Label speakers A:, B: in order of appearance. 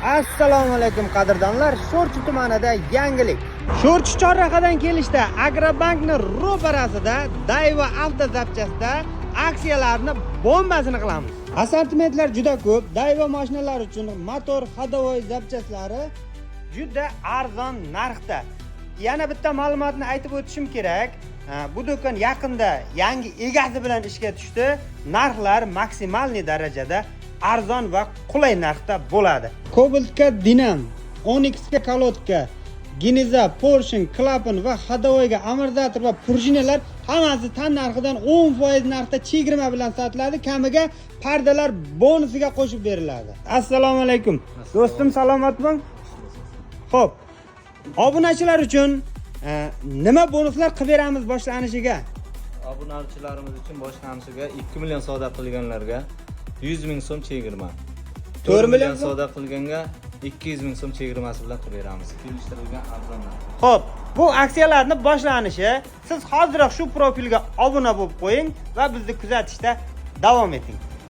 A: Assalomu alaykum qadrdonlar. Sho'rchi tumanida yangilik. Sho'rchi chorrahadan kelishda Agrobankning ro'parasida Daiwa avto zapchasida aksiyalarni bombasini qilamiz. Assortimentlar juda ko'p. Daiwa mashinalar uchun motor, ходовой zapchaslari juda arzon narxda. Yana bitta ma'lumotni aytib o'tishim kerak. Bu do'kon yaqinda yangi egasi bilan ishga tushdi. Narxlar maksimalniy darajada arzon va qulay narxda bo'ladi. Cobaltga dinam, Onyxga kalotka, Giniza, Porsche, klapan va ходовойga amortizator va prujinalar hammasi tan narxidan 10% narxda chegirma bilan sotiladi. Kamiga pardalar bonusiga qo'shib beriladi. Assalomu alaykum. Do'stim salomatmi? Xo'p. Obunachilar uchun nima bonuslar qilib beramiz boshlanishiga?
B: Obunachilarimiz uchun boshlanishiga 2 million savdo qilganlarga 100 ming so'm chegirma.
A: 4 million
B: savdo qilganga 200 ming so'm chegirmasi bilan qilib beramiz. Kelishtirilgan arzon narx.
A: Xo'p, bu aksiyalarni boshlanishi siz hoziroq shu profilga obuna bo'lib qo'ying va bizni kuzatishda davom eting.